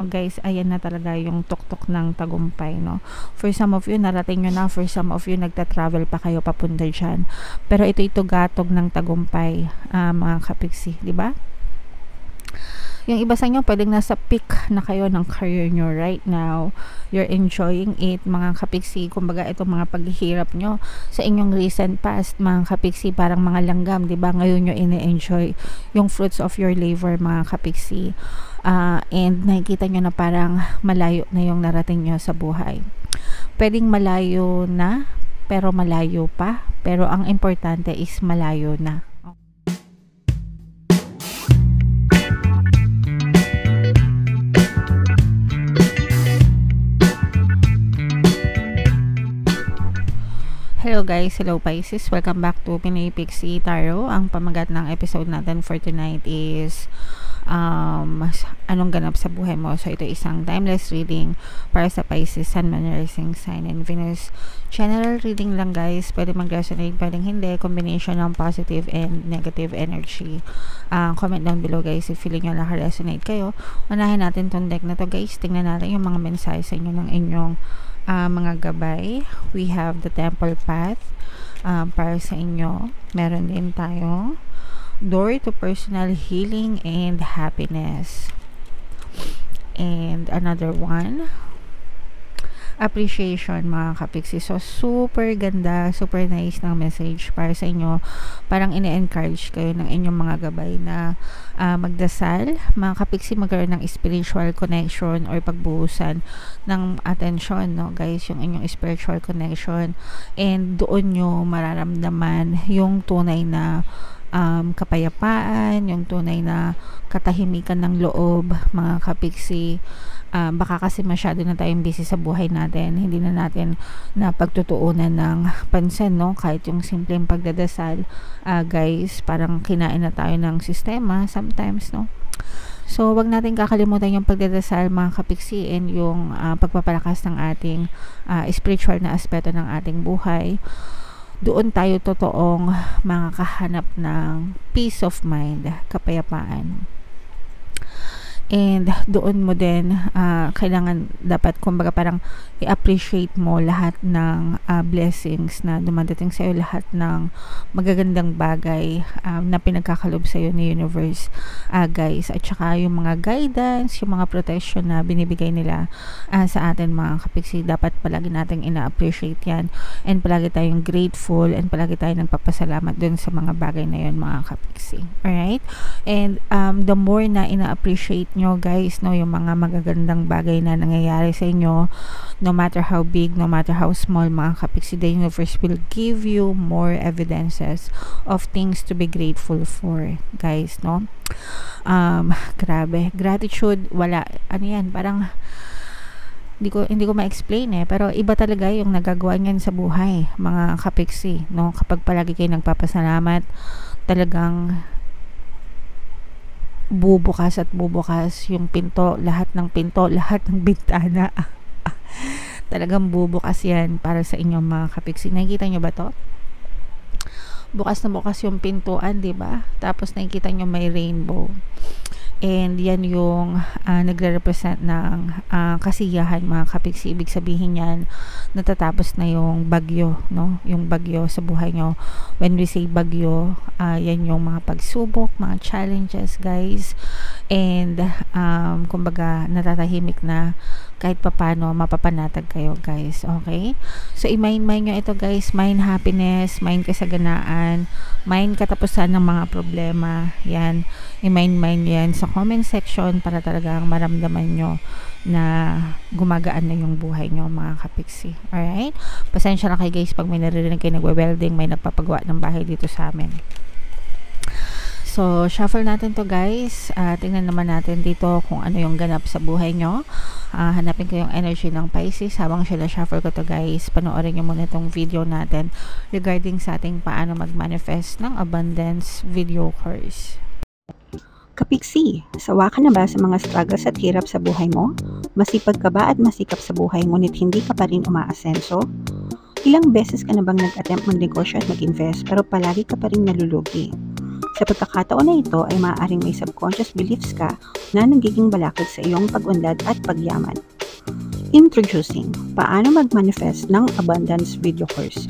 Guys, ayan na talaga yung tuktok ng tagumpay, no? For some of you, narating nyo na. For some of you, nagta-travel pa kayo papunta dyan. Pero ito gatog ng tagumpay, mga kapiksi, di ba? Yung iba sa inyo, pwedeng nasa peak na kayo ng career nyo right now. You're enjoying it, mga kapiksi. Kumbaga, itong mga paghihirap nyo sa inyong recent past, mga kapiksi, parang mga langgam, di ba? Ngayon nyo ini-enjoy yung fruits of your labor, mga kapiksi. And nakikita nyo na parang malayo na yung narating nyo sa buhay. Pwedeng malayo na, pero malayo pa. Pero ang importante is malayo na. Hello guys, hello Pisces, welcome back to Pinay Pixie Tarot. Ang pamagat ng episode natin for tonight is anong ganap sa buhay mo. So ito isang timeless reading para sa Pisces, Sun, Moon, Rising Sign, and Venus. General reading lang guys, pwede mag-resonate, pwedeng hindi, combination ng positive and negative energy. Comment down below guys if feeling nyo naka-resonate kayo. Unahin natin tong deck na to guys, tingnan natin yung mga mensahe sa inyo ng inyong mga gabay. We have the Temple Path para sa inyo. Meron din tayong Door to Personal Healing and Happiness, and another one, Appreciation, mga kapiksi. So super ganda, super nice ng message para sa inyo. Parang ine-encourage kayo ng inyong mga gabay na magdasal, mga kapiksi, magkaroon ng spiritual connection or pagbuhusan ng atensyon, no guys, yung inyong spiritual connection, and doon nyo mararamdaman yung tunay na kapayapaan, yung tunay na katahimikan ng loob, mga kapiksi. Baka kasi masyado na tayong busy sa buhay natin, hindi na natin na pagtutuunan ng pansin, no? Kahit yung simpleng pagdadasal, guys, parang kinain na tayo ng sistema sometimes, no? So wag natin kakalimutan yung pagdadasal, mga kapiksi, and yung pagpapalakas ng ating spiritual na aspeto ng ating buhay. Doon tayo totoong makakahanap ng peace of mind, kapayapaan. And doon mo din kailangan dapat, kumbaga, parang i-appreciate mo lahat ng blessings na dumadating sa iyo, lahat ng magagandang bagay na pinagkakalob sa iyo ni universe, guys, at saka yung mga guidance, yung mga protection na binibigay nila sa atin, mga kapiksi. Dapat palagi nating ina-appreciate yan, and palagi tayong grateful, and palagi tayong nagpapasalamat dun sa mga bagay na yun, mga kapiksi. Alright? And the more na ina-appreciate nyo, guys, no, yung mga magagandang bagay na nangyayari sa inyo, no matter how big, no matter how small, mga kapiksi, the universe will give you more evidences of things to be grateful for, guys, no? Grabe, gratitude, wala, ano yan, parang hindi ko ma-explain pero iba talaga yung nagagawa niyan sa buhay, mga kapiksi, no? Kapag palagi kayo nagpapasalamat, talagang bubukas at bubukas yung pinto, lahat ng bintana. Talagang bubukas yan para sa inyong mga kapiksi. Nakikita nyo ba to? Bukas na bukas yung pintuan, di ba? Tapos nakikita nyo may rainbow. And yan yung nagre-represent ng kasiyahan, mga kapiksi. Ibig sabihin yan, natatapos na yung bagyo, no? Yung bagyo sa buhay nyo. When we say bagyo, yan yung mga pagsubok, mga challenges, guys. And kumbaga, natatahimik na, kahit papano mapapanatag kayo, guys. Okay? So i-mind nyo ito, guys. Mind happiness, mind kasaganaan, mind katapusan ng mga problema. Yan. I-mind nyo yan sa comment section para talagang maramdaman nyo na gumagaan na yung buhay nyo, mga kapiksi. Alright? Pasensya na kayo, guys, pag may naririnig kayo nagwe-welding, may nagpapagawa ng bahay dito sa amin. So, shuffle natin to, guys. Tingnan naman natin dito kung ano yung ganap sa buhay nyo. Hanapin ko yung energy ng Pisces. Habang sila shuffle ko to, guys, panoorin nyo muna itong video natin regarding sa ating paano mag-manifest ng abundance video course. Kapiksi, sawa ka na ba sa mga struggles at hirap sa buhay mo? Masipag ka ba at masikap sa buhay ngunit hindi ka pa rin umaasenso? Ilang beses ka na bang nag-attempt magnegosyo at mag-invest pero palagi ka pa rin nalulugi? Sa pagkakataon na ito ay maaaring may subconscious beliefs ka na nagiging balakid sa iyong pag-unlad at pagyaman. Introducing, paano mag-manifest ng abundance video course.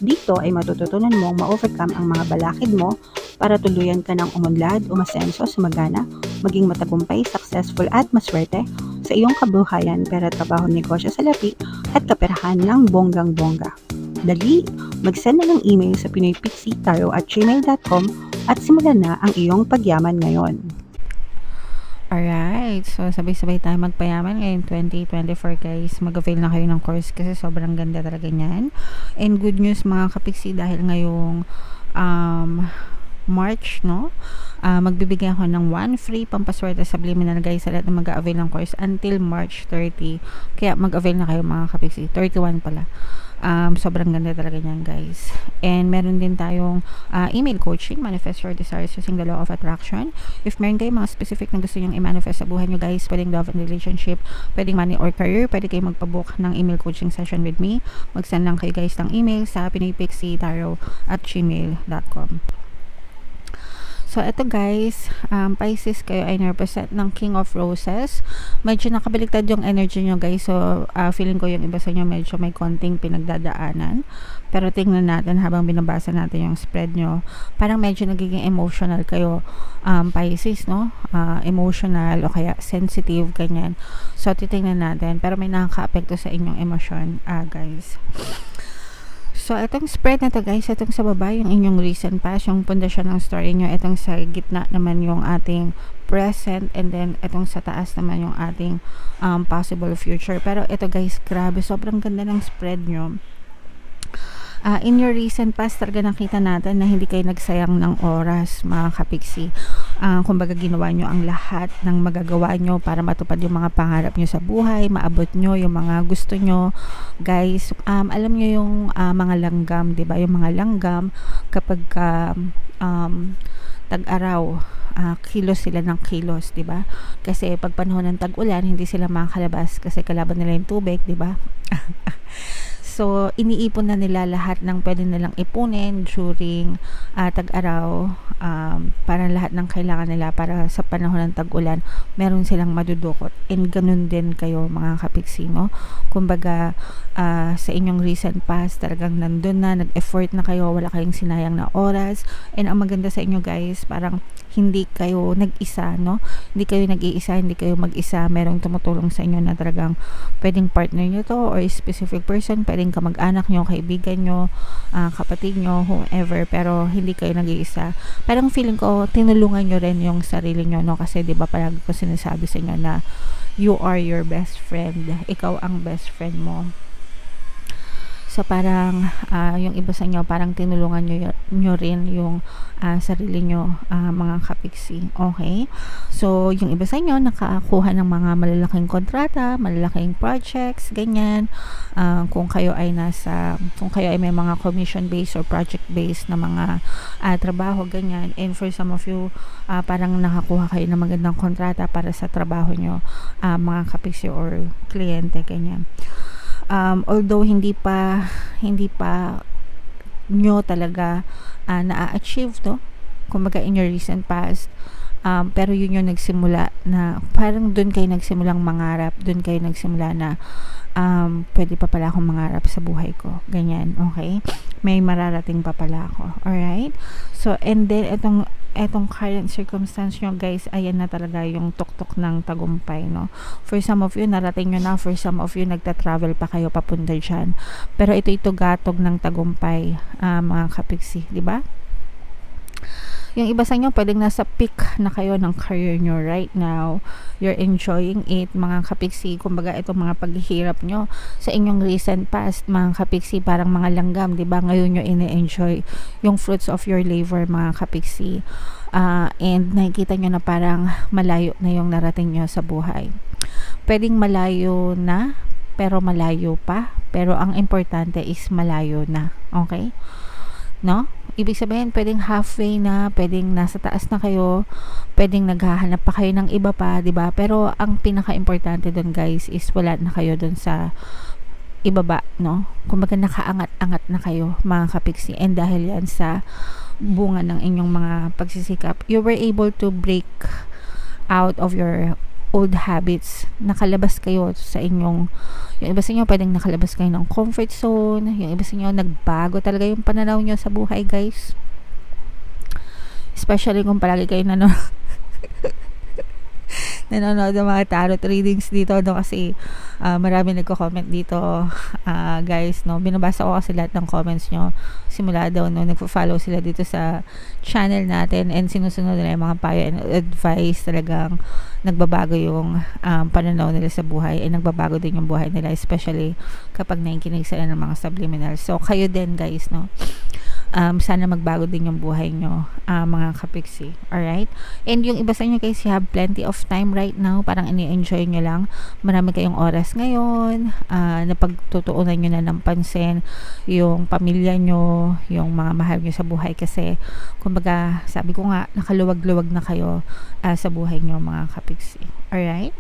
Dito ay matututunan mong ma-overcome ang mga balakid mo para tuluyan ka ng umunlad, umasenso, sumagana, maging matagumpay, successful at maswerte sa iyong kabuhayan, pera, trabaho, negosyo, salapi at kaperahan ng bonggang-bongga. Dali, mag-send na ng email sa pinoypixie@gmail.com at simulan na ang iyong pagyaman ngayon. Alright, so sabay-sabay tayo magpayaman ngayon 2024 guys. Mag-avail na kayo ng course kasi sobrang ganda talaga niyan. And good news mga kapiksi, dahil ngayong March, no? Magbibigay ako ng 1 free pampaswerte subliminal guys sa lahat na mag-avail ng course until March 30. Kaya mag-avail na kayo mga kapiksi. 31 pala. Sobrang ganda talaga niyan guys. And meron din tayong email coaching, manifest your desires using the law of attraction. If meron kayong mga specific na gusto nyong i-manifest sa buhay nyo guys, pwedeng love and relationship, pwedeng money or career, pwede kayo magpabook ng email coaching session with me. Mag-send lang kayo guys ng email sa pinoypixie@gmail.com. So, ito guys, Pisces, kayo ay represent ng King of Roses. Medyo nakabaliktad yung energy nyo guys. So, feeling ko yung iba sa inyo medyo may konting pinagdadaanan. Pero tingnan natin habang binabasa natin yung spread nyo. Parang medyo nagiging emotional kayo, Pisces, no? Emotional o kaya sensitive, ganyan. So, titingnan natin. Pero may nakaka-apekto sa inyong emosyon, guys. So, itong spread na to guys, itong sa baba, yung inyong recent past, yung pundasyon ng story nyo, itong sa gitna naman yung ating present, and then itong sa taas naman yung ating possible future. Pero ito guys, grabe, sobrang ganda ng spread nyo. In your recent past, talaga nakita natin na hindi kayo nagsayang ng oras mga kapiksi. Kumbaga ginawa nyo ang lahat ng magagawa nyo para matupad yung mga pangarap nyo sa buhay, maabot nyo yung mga gusto nyo guys. Alam nyo yung mga langgam, diba? Yung mga langgam kapag tag-araw, kilos sila ng kilos, diba? Kasi pag panahon ng tag-ulan, hindi sila makakalabas kasi kalaban nila yung tubig, diba? So, iniipon na nila lahat ng pwede nilang ipunin during tag-araw, para lahat ng kailangan nila para sa panahon ng tag-ulan, meron silang madudukot. And ganun din kayo mga kapiksi, no? Kumbaga, sa inyong recent past, talagang nandun na, nag-effort na kayo, wala kayong sinayang na oras. And ang maganda sa inyo guys, parang hindi kayo nag-isa, no? Hindi kayo nag-iisa, hindi kayo mag-isa. Merong tumutulong sa inyo na talagang pwedeng partner nyo to or specific person, pwedeng kamag-anak nyo, kaibigan nyo, kapatid nyo, whomever, pero hindi kayo nag-iisa. Parang feeling ko, tinulungan nyo rin yung sarili nyo, no? Kasi diba palagi ko sinasabi sa inyo na you are your best friend. Ikaw ang best friend mo. So parang yung iba sa inyo parang tinulungan nyo rin yung sarili nyo, mga kapiksi. Okay? So yung iba sa inyo nakakuha ng mga malalaking kontrata, malalaking projects, ganyan. Kung kayo ay may mga commission based or project based na mga trabaho, ganyan. And for some of you, parang nakakuha kayo ng magandang kontrata para sa trabaho nyo, mga kapiksi or kliyente, ganyan. Although hindi pa nyo talaga na-achieve, no? Kumbaga in your recent past, pero yun yung nagsimula na parang dun kayo nagsimulang mangarap, dun kayo nagsimula na pwede pa pala akong mangarap sa buhay ko, ganyan. Okay, may mararating pa pala ako. Alright, so and then etong current circumstance nyo guys, ayan na talaga yung tuktok ng tagumpay, no? For some of you, narating nyo na. For some of you, nagta-travel pa kayo papunta dyan. Pero ito gatog ng tagumpay, mga kapiksi, di ba? Yung iba sa inyo, pwedeng nasa peak na kayo ng career nyo right now. You're enjoying it, mga kapiksi. Kumbaga, itong mga paghihirap nyo sa inyong recent past, mga kapiksi, parang mga langgam, diba? Ngayon nyo ini-enjoy yung fruits of your labor, mga kapiksi. And nakikita nyo na parang malayo na yung narating nyo sa buhay. Pwedeng malayo na, pero malayo pa. Pero ang importante is malayo na. Okay? No? Ibig sabihin, pwedeng halfway na, pwedeng nasa taas na kayo, pwedeng naghahanap pa kayo ng iba pa, diba? Pero ang pinaka-importante dun guys is wala na kayo dun sa ibaba, no? Kumbaga nakaangat-angat na kayo, mga kapiksi. And dahil yan sa bunga ng inyong mga pagsisikap. You were able to break out of your old habits. Nakalabas kayo sa inyong, yung iba sa inyo pwedeng nakalabas kayo ng comfort zone, yung iba sa inyo nagbago talaga yung pananaw nyo sa buhay, guys. Especially kung palagi kayo nanonood ng mga tarot readings dito, no? Kasi marami nagko-comment dito, guys, no? Binabasa ko kasi lahat ng comments nyo simula daw, no? Nagpo-follow sila dito sa channel natin and sinusunod nila yung mga payo and advice. Talagang nagbabago yung pananaw nila sa buhay, and nagbabago din yung buhay nila, especially kapag nakikinig sila ng mga subliminals. So kayo din, guys, no? Sana magbago din yung buhay nyo, mga kapiksi. Alright? And yung iba sa inyo, guys, you have plenty of time right now. Parang ini-enjoy nyo lang. Marami kayong oras ngayon. Napagtutuunan nyo na ng pansin yung pamilya nyo, yung mga mahal nyo sa buhay. Kasi, kumbaga, sabi ko nga, nakaluwag-luwag na kayo sa buhay nyo, mga kapiksi. Alright?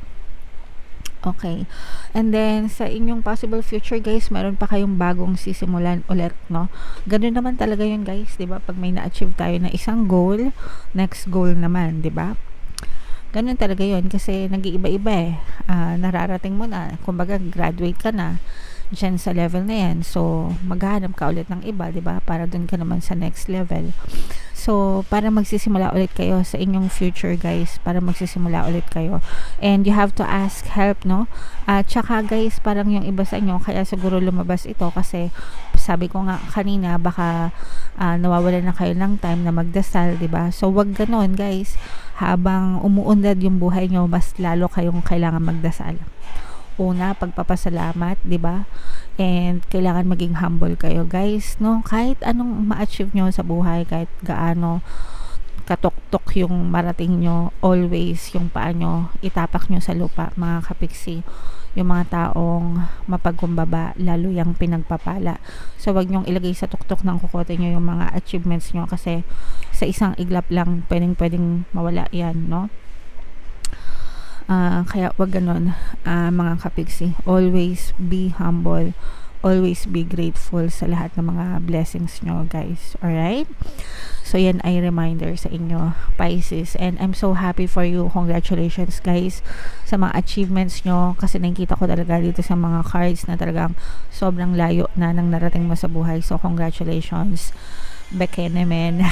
Okay. And then, sa inyong possible future, guys, meron pa kayong bagong sisimulan ulit, no? Ganun naman talaga yun, guys, diba? Pag may na-achieve tayo na isang goal, next goal naman, diba? Ganun talaga yun, kasi nag-iiba-iba eh. Nararating mo na, kumbaga, graduate ka na dyan sa level na yan. So, maghahanap ka ulit ng iba, diba? Para dun ka naman sa next level. So, para magsisimula ulit kayo sa inyong future, guys. Para magsisimula ulit kayo. And you have to ask help, no? Tsaka, guys, parang yung iba sa inyo, kaya siguro lumabas ito kasi sabi ko nga kanina, baka nawawalan na kayo ng time na magdasal, diba? So, wag ganon, guys. Habang umuunlad yung buhay nyo, mas lalo kayong kailangan magdasal. Una, pagpapasalamat, diba? And kailangan maging humble kayo, guys, no? Kahit anong ma-achieve nyo sa buhay, kahit gaano katok-tok yung marating nyo, always yung paa nyo, itapak nyo sa lupa, mga kapiksi. Yung mga taong mapagkumbaba, lalo yung pinagpapala. So, wag nyong ilagay sa tuktok ng kukote nyo yung mga achievements nyo, kasi sa isang iglap lang, pwedeng mawala yan, no? Kaya wag ganon, mga kapiksi. Always be humble, always be grateful sa lahat ng mga blessings nyo, guys. Alright? So yan ay reminder sa inyo, Pisces, and I'm so happy for you. Congratulations, guys, sa mga achievements nyo, kasi nakikita ko talaga dito sa mga cards na talagang sobrang layo na nang narating mo sa buhay. So congratulations, Bekenemen.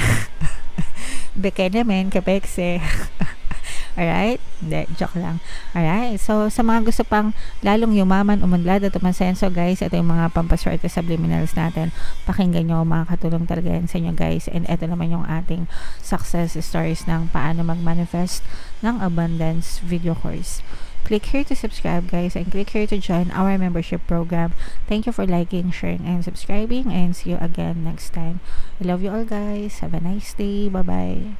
Bekenemen, kapekse. Alright? Hindi, joke lang. Alright? So, sa mga gusto pang lalong yumaman, umunlad at umasenso, guys, ito yung mga pampaswerte subliminals natin. Pakinggan nyo, makakatulong talaga yan sa inyo, guys. And ito naman yung ating success stories ng paano mag-manifest ng abundance video course. Click here to subscribe, guys, and click here to join our membership program. Thank you for liking, sharing, and subscribing, and see you again next time. I love you all, guys. Have a nice day. Bye-bye.